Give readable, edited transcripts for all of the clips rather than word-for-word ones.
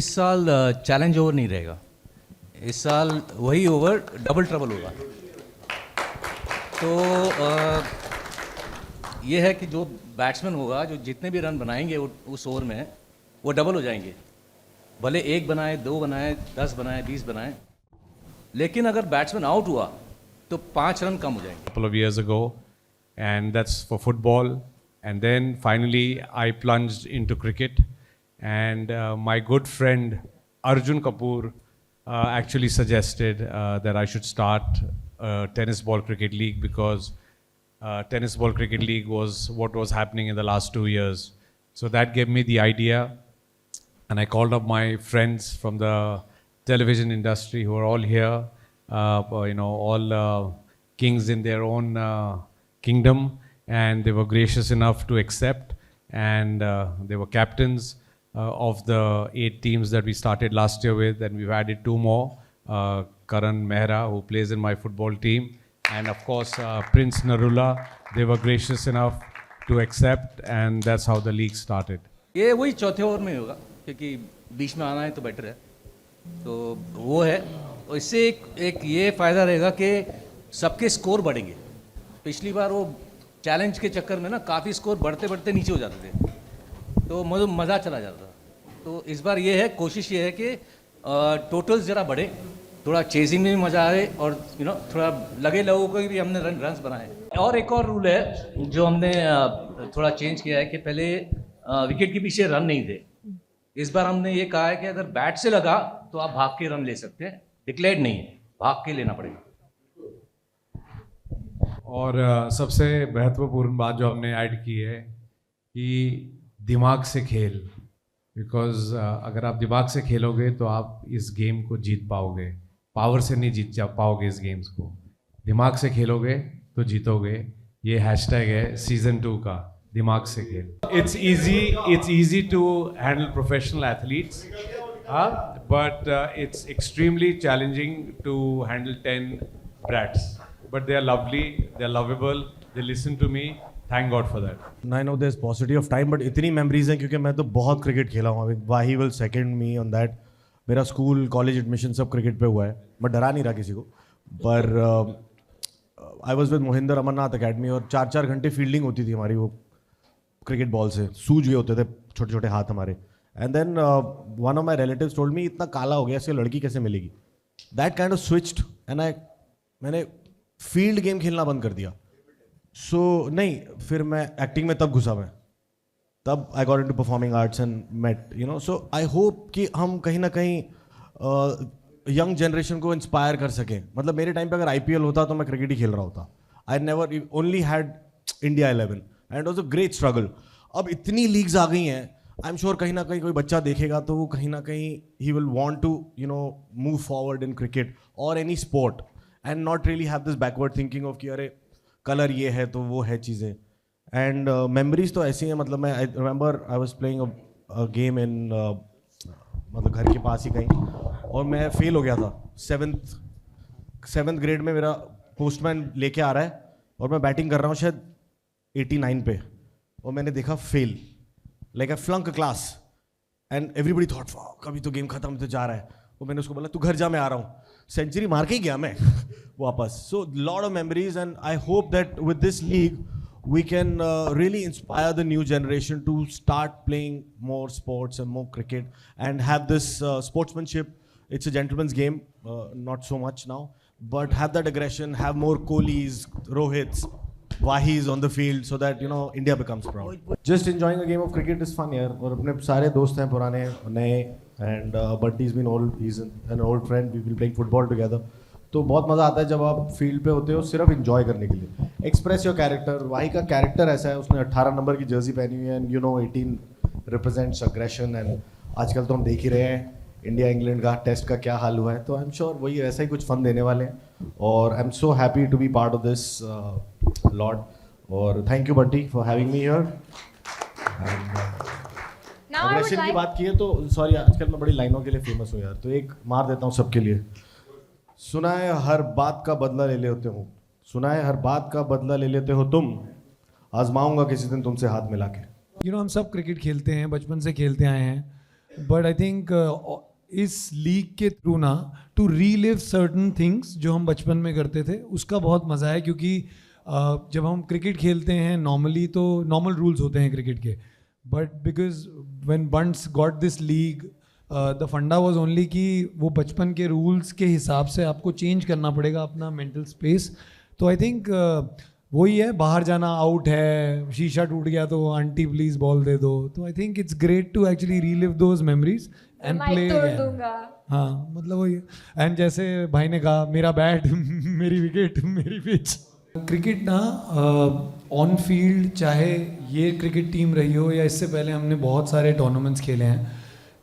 इस साल challenge over नहीं रहेगा, इस साल वही ओवर डबल ट्रबल होगा। तो ये है कि जो बैट्समैन होगा, जो जितने भी रन बनाएंगे उस ओवर में, वो डबल हो जाएंगे। भले एक बनाए, दो बनाए, 10 बनाए, 20 बनाए, लेकिन अगर बैट्समैन आउट हुआ तो 5 रन कम हो जाएंगे। Couple of years ago, and that's for football. And then finally, I plunged into cricket, and my good friend Arjun Kapoor actually suggested that I should start tennis ball cricket league, because tennis ball cricket league was what was happening in the last 2 years. So that gave me the idea, and I called up my friends from the television industry who are all here, all kings in their own kingdom, and they were gracious enough to accept, and they were captains of the 8 teams that we started last year with, and we've added 2 more, Karan Mehra, who plays in my football team, and of course Prince Narula. They were gracious enough to accept, and that's how the league started. ये वही चौथे over में होगा, क्योंकि बीच में आना है तो बेटर है, तो वो है। और इससे एक ये फ़ायदा रहेगा कि सबके स्कोर बढ़ेंगे। पिछली बार वो चैलेंज के चक्कर में ना काफ़ी स्कोर बढ़ते बढ़ते नीचे हो जाते थे, तो मज़ा चला जाता था। तो इस बार ये है, कोशिश ये है कि टोटल्स ज़रा बढ़े, थोड़ा चेजिंग में भी मज़ा आए, और थोड़ा लगे लोगों को भी हमने रन्स बनाए। और एक और रूल है जो हमने थोड़ा चेंज किया है कि पहले विकेट के पीछे रन नहीं थे। इस बार हमने ये कहा है कि अगर बैट से लगा तो आप भाग के रन ले सकते हैं, डिक्लेयर्ड नहीं है, भाग के लेना पड़ेगा। और सबसे महत्वपूर्ण बात जो हमने ऐड की है कि दिमाग से खेल, बिकॉज अगर आप दिमाग से खेलोगे तो आप इस गेम को जीत पाओगे, पावर से नहीं जीत पाओगे इस गेम्स को। दिमाग से खेलोगे तो जीतोगे। ये हैशटैग है सीजन 2 का, दिमाग से खेल। It's easy to handle professional athletes, but it's extremely challenging to handle 10 brats. But they are lovely, they are lovable, they listen to me. Thank God for that. I know there's paucity of time, but इतनी memories हैं क्योंकि मैं तो बहुत cricket खेला हूँ। वाही will second me on that. मेरा school college admission सब क्रिकेट पे हुआ है। मैं डरा नहीं रहा किसी को, पर I was with Mohinder Amarnath academy, और 4-4 घंटे फील्डिंग होती थी हमारी वो क्रिकेट बॉल से, सूज गए होते थे छोटे छोटे हाथ हमारे। And then one of my relatives told me, इतना काला हो गया, इससे लड़की कैसे मिलेगी। That kind of switched, and मैंने फील्ड गेम खेलना बंद कर दिया। सो नहीं, फिर मैं एक्टिंग में तब घुसा, मैं तब I got into performing arts and met so I hope कि हम कहीं ना कहीं यंग जनरेशन को इंस्पायर कर सकें। मतलब मेरे टाइम पे अगर IPL होता तो मैं क्रिकेट ही खेल रहा होता। I never only had India 11 and it was a great struggle. अब इतनी लीग्स आ गई हैं, आई एम श्योर कहीं ना कहीं कोई बच्चा देखेगा तो वो कहीं ना कहीं ही will want to move forward in cricket और any sport, and not really have this backward thinking of कि अरे कलर ये है तो वो है चीज़ें। एंड मेमोरीज तो ऐसी हैं, मतलब मैं I remember I was playing a game in मतलब घर के पास ही कहीं, और मैं फेल हो गया था। 7th ग्रेड में मेरा पोस्टमैन लेके आ रहा है और मैं बैटिंग कर रहा हूँ शायद 89 पे, और मैंने देखा fail, like I flunk class, and everybody thought कभी तो गेम खत्म तो जा रहा है। और मैंने उसको बोला तू घर जा, मैं आ रहा हूँ। सेंचुरी मार के ही गया मैं वापस। So lot of memories, and I hope that with this league we can really inspire the new generation to start playing more sports and more cricket and have this sportsmanship. It's a gentleman's game, not so much now, but have that aggression, have more Kohlis, Rohits, Wahis on the field, so that India becomes proud. Just enjoying a game of cricket is fun यार, और अपने सारे दोस्त हैं पुराने नए, and Bunty's been old, he's an old friend, we've been playing football together. तो बहुत मज़ा आता है जब आप फील्ड पे होते हो सिर्फ इंजॉय करने के लिए। Express your character. वाही का कैरेक्टर ऐसा है, उसने 18 नंबर की जर्सी पहनी हुई है, एंड 18 रिप्रेजेंट्स अग्रेशन, एंड आजकल तो हम देख ही रहे हैं इंडिया इंग्लैंड का टेस्ट का क्या हाल हुआ है। तो आई एम श्योर वही ऐसा ही कुछ फन देने वाले हैं, और I am so happy to be part of this lord, और thank you Bunty for having me here. Aggression की बात की है तो सॉरी, आजकल मैं बड़ी लाइनों के लिए फेमस हूँ यार, तो एक मार देता हूँ सबके लिए। सुना है हर बात का बदला ले लेते हो, सुना है हर बात का बदला ले लेते हो तुम, आजमाऊंगा किसी दिन तुमसे हाथ मिला के। हम सब क्रिकेट खेलते हैं, बचपन से खेलते आए हैं, बट आई थिंक इस लीग के थ्रू ना टू रीलिव सर्टन थिंग्स जो हम बचपन में करते थे उसका बहुत मज़ा है, क्योंकि जब हम क्रिकेट खेलते हैं नॉर्मली तो नॉर्मल रूल्स होते हैं क्रिकेट के, but because when Bunts got this league the funda was only कि वो बचपन के रूल्स के हिसाब से आपको चेंज करना पड़ेगा अपना मेंटल स्पेस. तो आई थिंक वही है, बाहर जाना आउट है, शीशा टूट गया तो आंटी प्लीज बॉल दे दो. तो I think it's great to actually relive those memories and play again. हाँ मतलब वही है. एंड जैसे भाई ने कहा मेरा बैट मेरी विकेट मेरी पिच. क्रिकेट ना ऑन फील्ड, चाहे ये क्रिकेट टीम रही हो या इससे पहले हमने बहुत सारे टूर्नामेंट्स खेले हैं,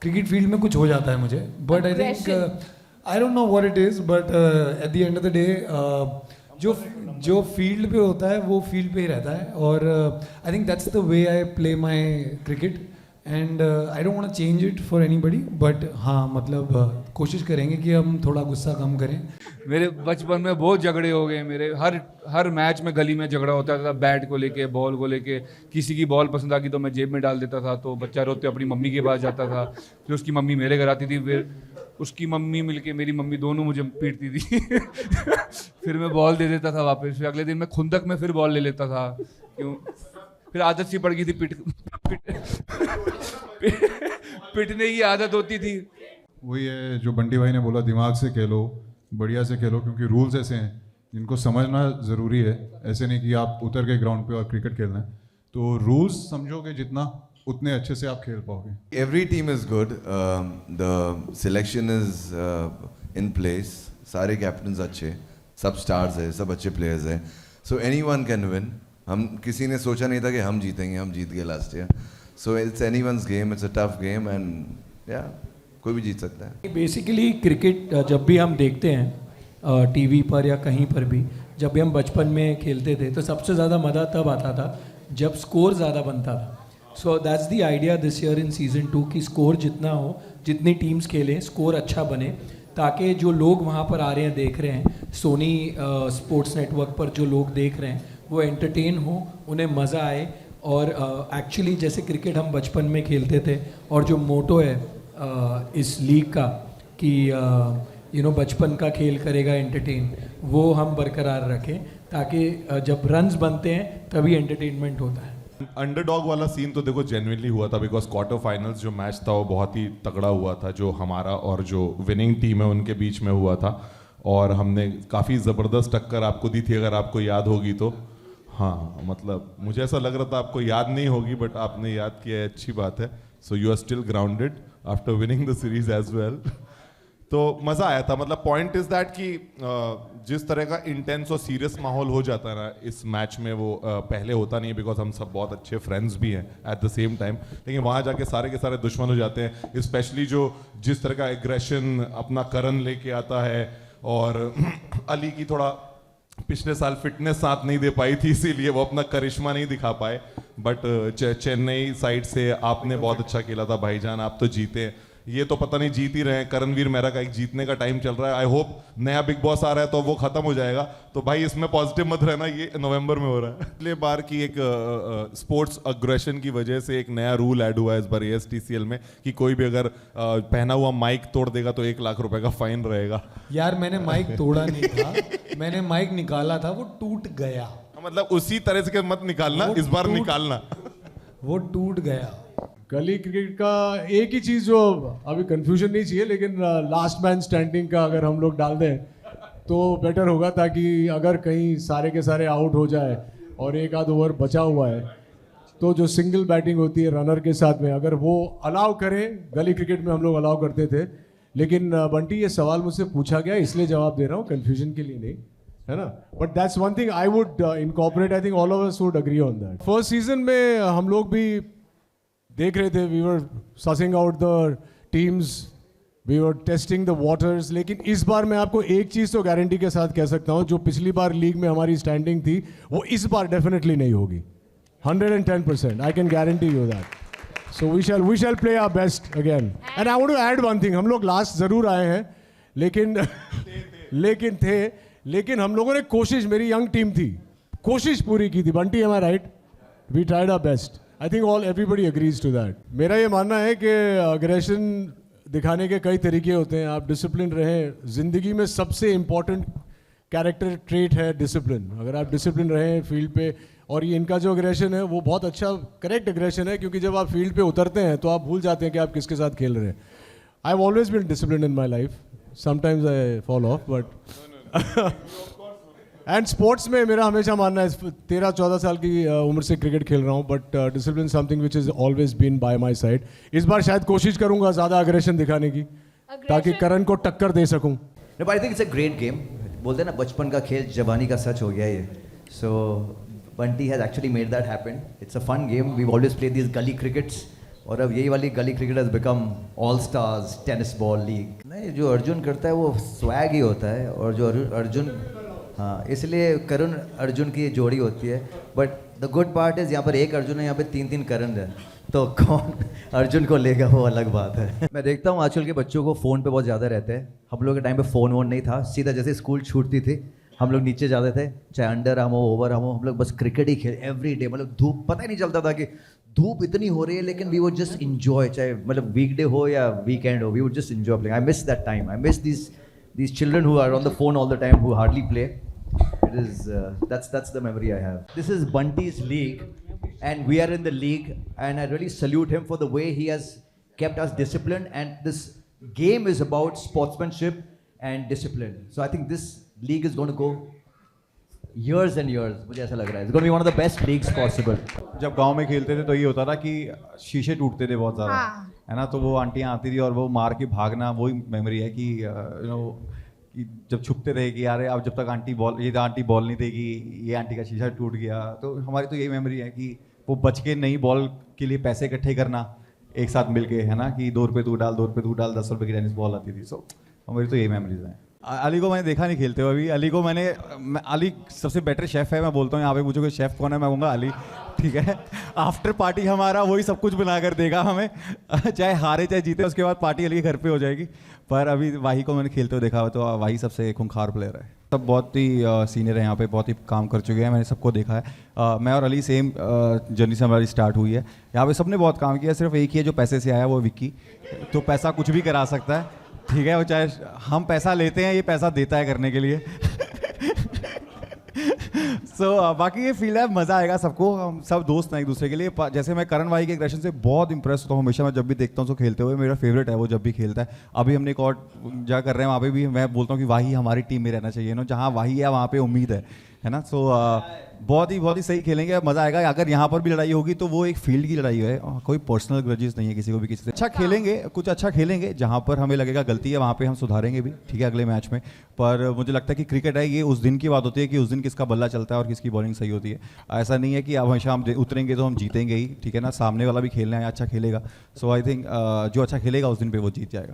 क्रिकेट फील्ड में कुछ हो जाता है मुझे. But I think I don't know what it is, but at the end of the day जो फील्ड पे होता है वो फील्ड पे ही रहता है. और I think that's the way I play my cricket and I don't want to change it for anybody. But हाँ मतलब कोशिश करेंगे कि हम थोड़ा गुस्सा कम करें. मेरे बचपन में बहुत झगड़े हो गए मेरे. हर मैच में गली में झगड़ा होता था, बैट को लेके, बॉल को लेके. किसी की बॉल पसंद आ गई तो मैं जेब में डाल देता था, तो बच्चा रोते अपनी मम्मी के पास जाता था. फिर उसकी मम्मी मेरे घर आती थी, फिर उसकी मम्मी मिलके मेरी मम्मी दोनों मुझे पीटती थी. फिर मैं बॉल दे देता था वापस. फिर अगले दिन मैं खुंदक में फिर बॉल ले लेता था. क्यों? फिर आदत सी पड़ गई थी, पिटने की आदत होती थी. वही है जो बंटी भाई ने बोला, दिमाग से खेलो, बढ़िया से खेलो, क्योंकि रूल्स ऐसे हैं जिनको समझना ज़रूरी है. ऐसे नहीं कि आप उतर के ग्राउंड पे और क्रिकेट खेलना है. तो रूल्स समझोगे जितना, उतने अच्छे से आप खेल पाओगे. Every team is good. The selection is in place. सारे कैप्टन्स अच्छे, सब स्टार्स है, सब अच्छे प्लेयर्स हैं. So anyone can win. हम किसी ने सोचा नहीं था कि हम जीतेंगे, हम जीत गए last year. So it's anyone's game. It's a tough game and yeah, कोई भी जीत सकता है. बेसिकली क्रिकेट जब भी हम देखते हैं टीवी पर या कहीं पर भी, जब भी हम बचपन में खेलते थे तो सबसे ज़्यादा मज़ा तब आता था जब स्कोर ज़्यादा बनता था. So that's the idea this year in season 2 कि स्कोर जितना हो, जितनी टीम्स खेलें, स्कोर अच्छा बने, ताकि जो लोग वहाँ पर आ रहे हैं, देख रहे हैं, सोनी स्पोर्ट्स नेटवर्क पर जो लोग देख रहे हैं वो एंटरटेन हो, उन्हें मज़ा आए. और एक्चुअली जैसे क्रिकेट हम बचपन में खेलते थे और जो मोटो है इस लीग का कि बचपन का खेल करेगा एंटरटेन, वो हम बरकरार रखें, ताकि जब रन्स बनते हैं तभी एंटरटेनमेंट होता है. अंडरडॉग वाला सीन तो देखो जेन्युइनली हुआ था, बिकॉज क्वार्टर फाइनल्स जो मैच था वो बहुत ही तगड़ा हुआ था, जो हमारा और जो विनिंग टीम है उनके बीच में हुआ था. और हमने काफ़ी ज़बरदस्त टक्कर आपको दी थी, अगर आपको याद होगी तो. हाँ मतलब मुझे ऐसा लग रहा था आपको याद नहीं होगी, बट आपने याद किया है, अच्छी बात है. So you are still grounded after winning the series as well. तो मज़ा आया था. मतलब पॉइंट इज दैट कि जिस तरह का इंटेंस और सीरियस माहौल हो जाता है ना इस मैच में, वो पहले होता नहीं है, बिकॉज हम सब बहुत अच्छे फ्रेंड्स भी हैं एट द सेम टाइम. लेकिन वहाँ जाके सारे के सारे दुश्मन हो जाते हैं. स्पेशली जो जिस तरह का एग्रेशन अपना करण लेके आता है, और अली की थोड़ा पिछले साल फिटनेस साथ नहीं दे पाई थी, इसीलिए वो अपना करिश्मा नहीं दिखा पाए. बट चेन्नई साइड से आपने बहुत अच्छा खेला था भाईजान, आप तो जीते. ये तो पता नहीं जीत ही रहे हैं. करणवीर मेहरा का एक जीतने का टाइम चल रहा है. आई होप नया बिग बॉस आ रहा है तो वो खत्म हो जाएगा. तो भाई इसमें पॉजिटिव मत रहना, ये नवंबर में हो रहा है. पिछले बार की एक स्पोर्ट्स अग्रेशन की वजह से एक नया रूल ऐड हुआ है इस बार ASTCL में, कि कोई भी अगर पहना हुआ माइक तोड़ देगा तो 1 लाख रुपए का फाइन रहेगा. यार मैंने माइक तोड़ा नहीं था, मैंने माइक निकाला था, वो टूट गया. मतलब उसी तरह से मत निकालना, इस बार निकालना. वो टूट गया. गली क्रिकेट का एक ही चीज़ जो अभी कंफ्यूजन नहीं चाहिए, लेकिन लास्ट मैन स्टैंडिंग का अगर हम लोग डाल दें तो बेटर होगा, ताकि अगर कहीं सारे के सारे आउट हो जाए और एक आध ओवर बचा हुआ है तो जो सिंगल बैटिंग होती है रनर के साथ में, अगर वो अलाउ करें. गली क्रिकेट में हम लोग अलाउ करते थे, लेकिन बंटी ये सवाल मुझसे पूछा गया इसलिए जवाब दे रहा हूँ, कंफ्यूजन के लिए नहीं, है ना. But that's one thing I would incorporate. I think all of us would agree on that. First season में हम लोग भी देख रहे थे, we were sussing out the teams, we were testing the waters. लेकिन इस बार मैं आपको एक चीज़ तो गारंटी के साथ कह सकता हूँ, जो पिछली बार लीग में हमारी स्टैंडिंग थी वो इस बार डेफिनेटली नहीं होगी. 110% I can guarantee you that. So we shall play our best again. And I want to add one thing. हम लोग लास्ट ज़रूर आए हैं, लेकिन हम लोगों ने कोशिश, मेरी यंग टीम थी, कोशिश पूरी की थी. Bunty am I right? We tried our best. I think all everybody agrees to that. मेरा ये मानना है कि अग्रेशन दिखाने के कई तरीके होते हैं. आप डिसिप्लिन रहें. ज़िंदगी में सबसे इम्पोर्टेंट कैरेक्टर ट्रेट है डिसिप्लिन. अगर आप डिसिप्लिन रहें फील्ड पे, और ये इनका जो अग्रेशन है वो बहुत अच्छा करेक्ट अग्रेशन है, क्योंकि जब आप फील्ड पे उतरते हैं तो आप भूल जाते हैं कि आप किसके साथ खेल रहे हैं. I have always been discipline in my life. Sometimes I fall off but and sports में मेरा हमेशा मानना है, 13-14 साल की उम्र से क्रिकेट खेल रहा हूँ, but discipline something which is always been by my side. इस बार शायद कोशिश करूँगा ज़्यादा अग्रेशन दिखाने की, ताकि करण को टक्कर दे सकूँ. No, but I think it's a great game. बोलते हैं ना बचपन का खेल जवानी का सच हो गया ये. So Bunty has actually made that happen. It's a fun game. We've always played these gully crickets. और अब यही वाली गली cricket has become all stars tennis ball league. नहीं, जो अर्जुन करता है वो स्वैग ही होता है, और जो अर्जुन, हाँ, इसलिए करण अर्जुन की जोड़ी होती है. But the good part is यहाँ पर एक अर्जुन है, यहाँ पे 3-3 करण है, तो कौन अर्जुन को लेगा वो अलग बात है. मैं देखता हूँ आजकल के बच्चों को फ़ोन पे बहुत ज़्यादा रहते हैं. हम लोग के टाइम पे फ़ोन वोन नहीं था. सीधा जैसे स्कूल छूटती थी हम लोग नीचे जाते थे, चाहे अंडर हम हो ओवर हम हो, हम लोग बस क्रिकेट ही खेल एवरी डे. मतलब धूप पता ही नहीं चलता था कि धूप इतनी हो रही है, लेकिन वी वुड जस्ट इंजॉय, चाहे मतलब वीकडे हो या वीकेंड हो, we would just enjoy playing. I miss that time. I miss these children who are on the phone all the time, who hardly play. It is that's the memory I have. This is Bunty's league, and we are in the league, and I really salute him for the way he has kept us disciplined. And this game is about sportsmanship and discipline. So I think this league is going to go years and years. मुझे ऐसा लग रहा है. It's going to be one of the best leagues possible. जब गांव में खेलते थे तो ये होता था कि शीशे टूटते थे बहुत ज़्यादा, है ना, तो वो आंटियाँ आती थी और वो मार के भागना. वही मेमोरी है कि यू नो कि जब छुपते रहे कि यार अब जब तक आंटी बॉल नहीं देगी, ये आंटी का शीशा टूट गया. तो हमारी तो यही मेमोरी है कि वो बच के नई बॉल के लिए पैसे इकट्ठे करना एक साथ मिल के, है ना, कि 2 रुपये तू डाल 10 रुपये की टेनिस बॉल आती थी. सो हमारी तो यही मेमोरीज हैं. अली को मैंने देखा नहीं खेलते हुए अभी. अली को अली सबसे बेटर शेफ़ है. मैं बोलता हूँ यहाँ पे पूछो कि शेफ़ कौन है, मैं कहूँगा अली. ठीक है, आफ्टर पार्टी हमारा वही सब कुछ बना कर देगा हमें, चाहे हारे चाहे जीते. उसके बाद पार्टी अली के घर पे हो जाएगी. पर अभी वाही को मैंने खेलते हुए देखा हुआ, तो वाही सबसे खूंखार प्लेयर है. सब बहुत ही सीनियर है यहाँ पे, बहुत ही काम कर चुके हैं. मैंने सबको देखा है. मैं और अली सेम जर्नी से हमारी स्टार्ट हुई है. यहाँ पे सबने बहुत काम किया. सिर्फ एक ही है जो पैसे से आया, वो विक्की. तो पैसा कुछ भी करा सकता है, ठीक है. वो चाहे हम पैसा लेते हैं, ये पैसा देता है करने के लिए. सो बाकी ये फील है, मज़ा आएगा सबको. हम सब दोस्त हैं एक दूसरे के लिए. जैसे मैं करण भाई के एग्रेशन से बहुत इंप्रेस होता हूँ हमेशा. मैं जब भी देखता हूँ उसको खेलते हुए, मेरा फेवरेट है वो जब भी खेलता है. अभी हमने एक और जगह कर रहे हैं, वहाँ पे भी मैं बोलता हूँ कि वाही हमारी टीम में रहना चाहिए. नो, जहाँ वाही है वहाँ पे उम्मीद है ना. सो बहुत ही सही खेलेंगे, मज़ा आएगा. अगर यहाँ पर भी लड़ाई होगी तो वो एक फील्ड की लड़ाई है, कोई पर्सनल ग्रजेस नहीं है किसी को भी किसी से. अच्छा खेलेंगे, कुछ अच्छा खेलेंगे. जहाँ पर हमें लगेगा गलती है वहाँ पे हम सुधारेंगे भी, ठीक है, अगले मैच में. पर मुझे लगता है कि क्रिकेट है, ये उस दिन की बात होती है कि उस दिन किसका बल्ला चलता है और किसकी बॉलिंग सही होती है. ऐसा नहीं है कि अब हमेशा हम उतरेंगे तो हम जीतेंगे ही, ठीक है ना. सामने वाला भी खेलना है, अच्छा खेलेगा. सो आई थिंक जो अच्छा खेलेगा उस दिन पे वो जीत जाएगा.